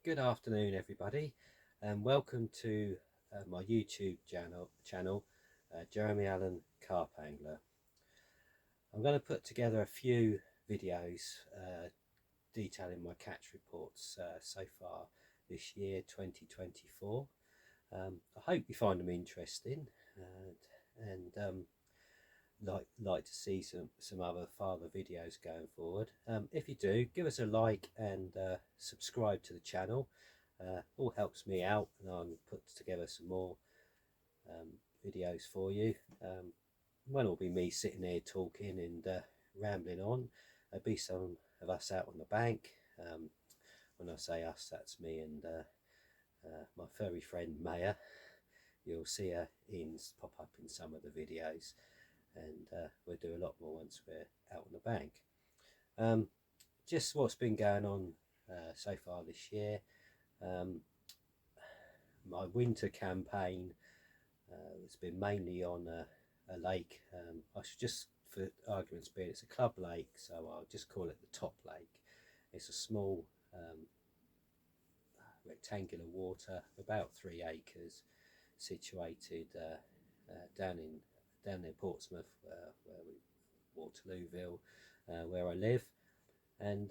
Good afternoon, everybody, and welcome to my YouTube channel, Jeremy Allen Carp Angler. I'm going to put together a few videos detailing my catch reports so far this year, 2024. I hope you find them interesting, and like to see some other farther videos going forward. If you do, give us a like and subscribe to the channel. All helps me out, and I'll put together some more videos for you. One will be me sitting here talking and rambling on. There'll be some of us out on the bank. When I say us, that's me and my furry friend Maya. You'll see her pop up in some of the videos, and we'll do a lot more once we're out on the bank. Just what's been going on so far this year. My winter campaign has been mainly on a lake. I should just, for argument's sake, it's a club lake, so I'll just call it the Top Lake. It's a small rectangular water, about 3 acres, situated down near Portsmouth, Waterlooville, where I live. And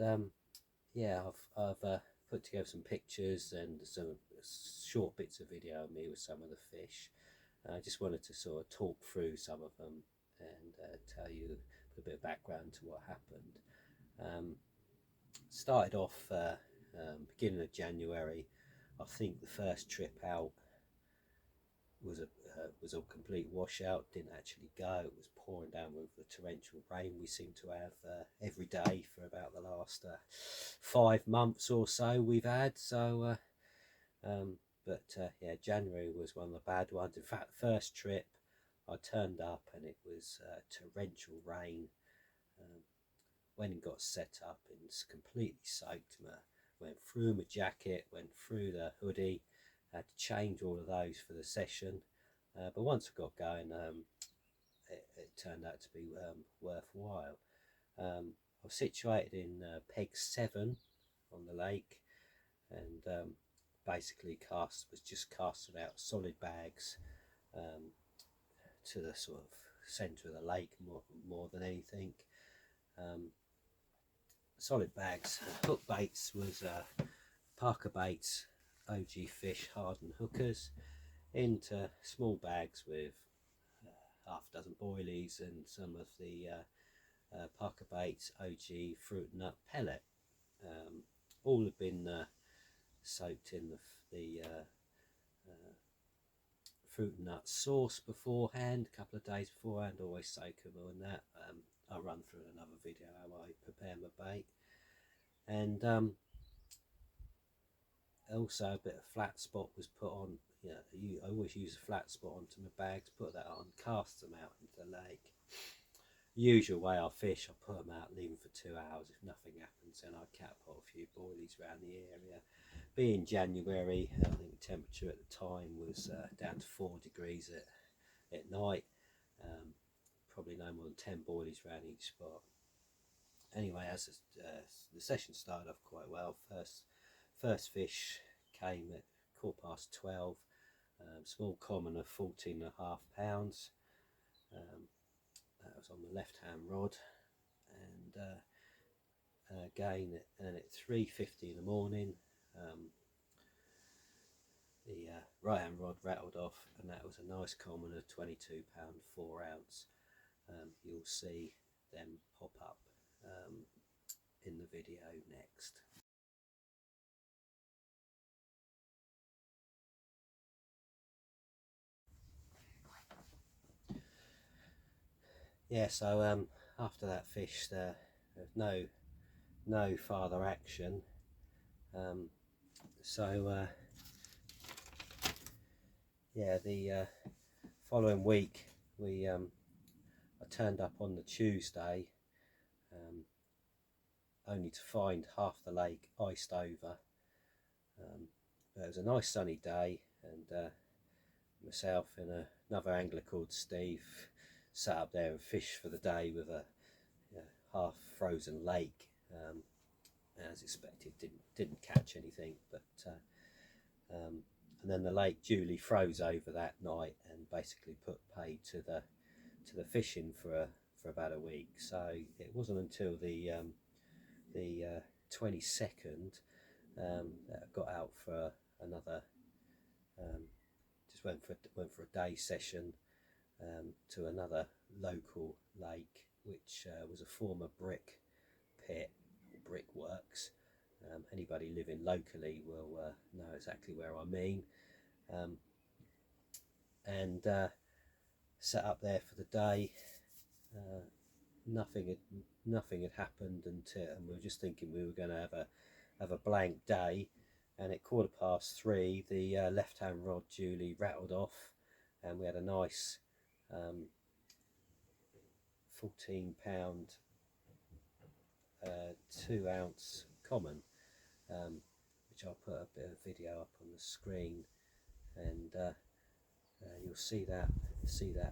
yeah, I've put together some pictures and some short bits of video of me with some of the fish. I just wanted to sort of talk through some of them and tell you a bit of background to what happened. Started off beginning of January. I think the first trip out was a complete washout. Didn't actually go. It was pouring down with the torrential rain we seem to have every day for about the last 5 months or so we've had. So yeah, January was one of the bad ones. In fact, the first trip I turned up and it was torrential rain. Went and got set up and it's completely soaked. Went through my jacket, went through the hoodie, had to change all of those for the session. But once I got going, it turned out to be worthwhile. I was situated in Peg 7 on the lake, and basically was just casting out solid bags to the sort of centre of the lake more than anything. Solid bags. Hook baits was Parker Baits OG Fish hardened hookers into small bags with half a dozen boilies and some of the Parker Baits OG fruit nut pellet. All have been soaked in the fruit and nut sauce beforehand, a couple of days beforehand. Always soak them in that. I'll run through another video how I prepare my bait. And also a bit of flat spot was put on. I always use a flat spot onto my bags, put that on, cast them out into the lake. Usual way I fish, I put them out, leave them for 2 hours. If nothing happens, then I catapult a few boilies around the area. Being January, I think the temperature at the time was down to 4 degrees at night. Probably no more than 10 boilies around each spot. Anyway, as the session started off quite well, first fish came at 12:15. Small common of 14.5 pounds. That was on the left hand rod, and again at 3:50 in the morning, the right hand rod rattled off, and that was a nice common of 22 pound 4 ounce. You'll see them pop up in the video next. Yeah, so after that fish, there's no farther action. Yeah, the following week I turned up on the Tuesday, only to find half the lake iced over. But it was a nice sunny day, and myself and another angler called Steve sat up there and fished for the day with a half frozen lake, as expected, didn't catch anything, but and then the lake duly froze over that night and basically put paid to the fishing for about a week. So it wasn't until the 22nd that I got out for another. Just went for a day session to another local lake, which was a former brick pit, brickworks. Anybody living locally will know exactly where I mean. And sat up there for the day. Nothing had happened until, and we were just thinking we were going to have a blank day. And at 3:15, the left-hand rod duly rattled off, and we had a nice 14-pound 2-ounce common, which I'll put a bit of video up on the screen, and you'll see that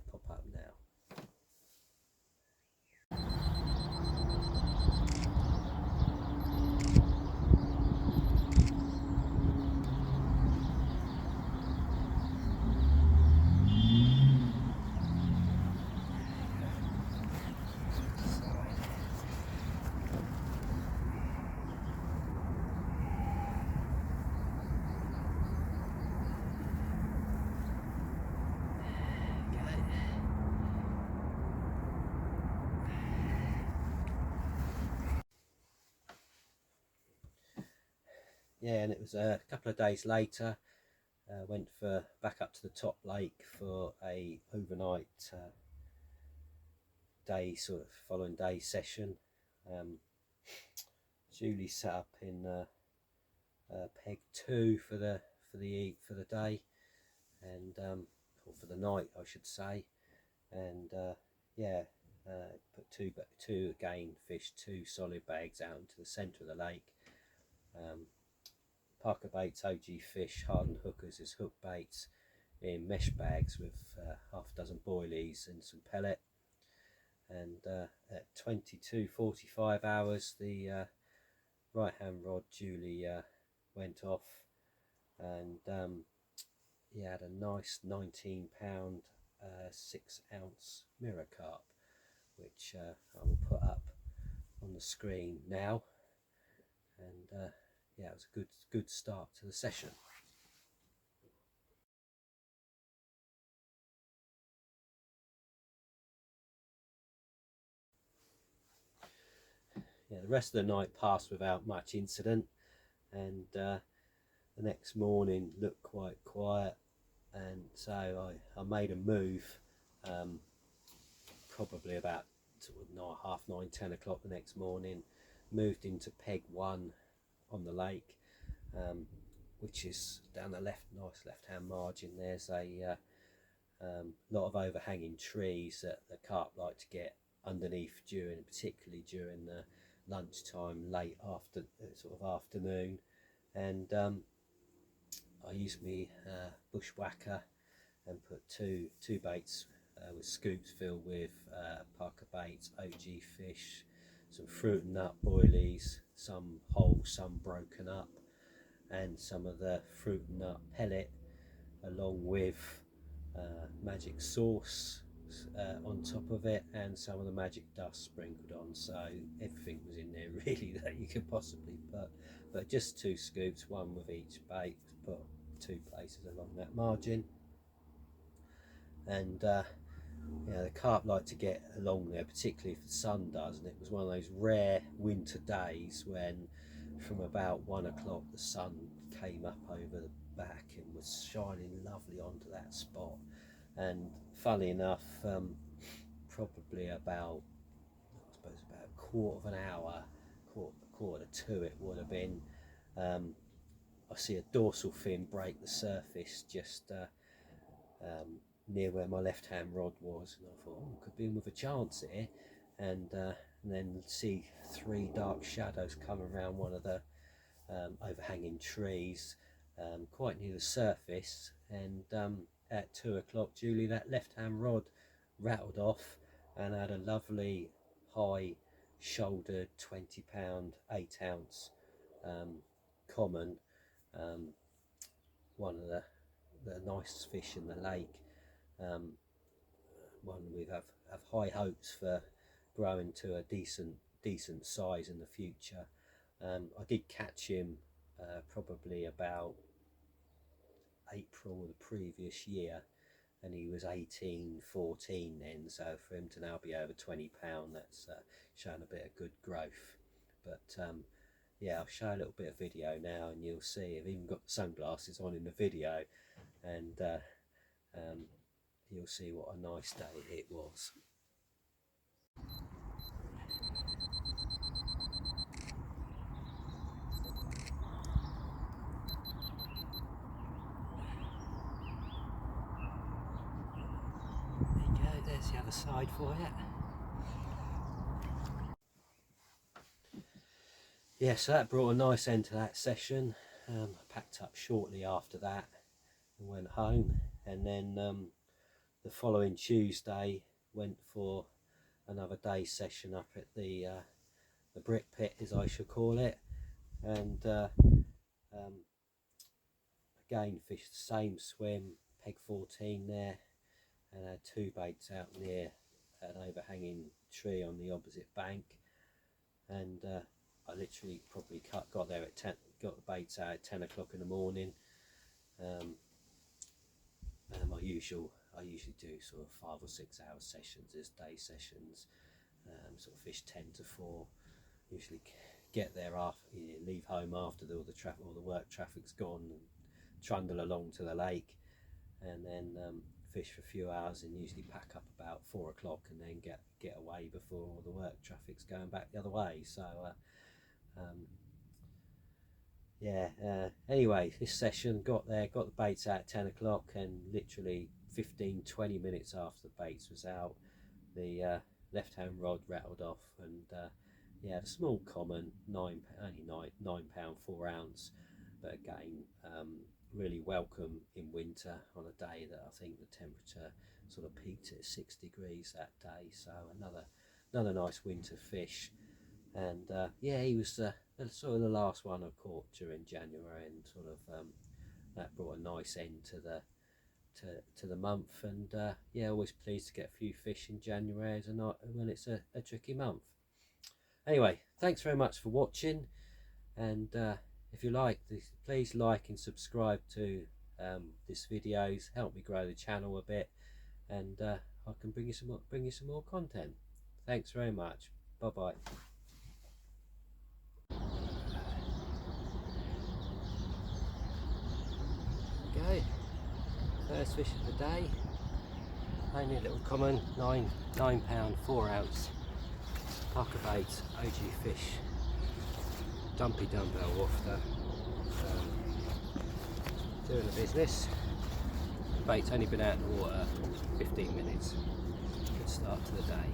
pop up now. Yeah, and it was a couple of days later. Went back up to the top lake for a overnight day, sort of following day session. Julie sat up in peg 2 for the day, and or for the night, I should say. And yeah, put two again, fish 2 solid bags out into the centre of the lake. Parker Baits OG Fish hardened hookers as hook baits in mesh bags with half a dozen boilies and some pellet. And at 22:45 hours, the right hand rod duly went off, and he had a nice 19-pound 6-ounce mirror carp, which I will put up on the screen now. And yeah, it was a good start to the session. Yeah, the rest of the night passed without much incident, and the next morning looked quite quiet, and so I made a move, probably about sort of 9:30, 10 o'clock the next morning. Moved into peg 1 on the lake, which is down the nice left-hand margin. There's a lot of overhanging trees that the carp like to get underneath particularly during the lunchtime, late afternoon. And I used my bushwhacker and put two baits with scoops filled with Parker Baits OG Fish, some fruit and nut boilies, some whole, some broken up, and some of the fruit and nut pellet, along with magic sauce on top of it, and some of the magic dust sprinkled on. So everything was in there really that you could possibly put, but just 2 scoops, 1 with each bait, put 2 places along that margin. And yeah, the carp like to get along there, particularly if the sun does, and it was one of those rare winter days when from about 1 o'clock the sun came up over the back and was shining lovely onto that spot. And funny enough, probably about, I suppose, about a quarter of an hour, quarter to 2 it would have been, I see a dorsal fin break the surface just near where my left hand rod was, and I thought, oh, could be in with a chance here. And then see 3 dark shadows come around one of the overhanging trees, quite near the surface. And at 2 o'clock, Julie, that left hand rod rattled off, and I had a lovely high shouldered 20-pound 8-ounce common, one of the nicest fish in the lake, one we have high hopes for growing to a decent size in the future. I did catch him probably about April the previous year, and he was 18-14 then, so for him to now be over 20 pound, that's showing a bit of good growth. But yeah, I'll show a little bit of video now and you'll see. I've even got the sunglasses on in the video, and you'll see what a nice day it was. There you go, there's the other side for you. Yeah, so that brought a nice end to that session. I packed up shortly after that and went home, and then the following Tuesday went for another day session up at the brick pit, as I should call it, and again fished the same swim, peg 14 there, and had 2 baits out near an overhanging tree on the opposite bank, and I literally probably got there at 10, got the baits out at 10 o'clock in the morning. I usually do sort of 5 or 6 hour sessions as day sessions, sort of fish 10 to 4, usually get there after, leave home after all the work traffic's gone, and trundle along to the lake, and then fish for a few hours, and usually pack up about 4 o'clock and then get away before all the work traffic's going back the other way. So yeah, anyway, this session, got there, got the baits out at 10 o'clock, and literally 15-20 minutes after the baits was out, the left hand rod rattled off, and yeah, a small common, only 9 pound 4 ounce, but again, really welcome in winter on a day that I think the temperature sort of peaked at 6 degrees that day. So another nice winter fish, and yeah, he was sort of the last one I caught during January, and sort of that brought a nice end to the month. And yeah, always pleased to get a few fish in January when it's a tricky month. Anyway, thanks very much for watching, and if you like this, please like and subscribe to this videos, help me grow the channel a bit, and I can bring you some more content. Thanks very much. Bye bye. Go, first fish of the day, only a little common 9 pound 4 ounce Parker Baits OG fish, dumpy dumbbell wafter, doing the business. The bait's only been out in the water 15 minutes. Good start to the day.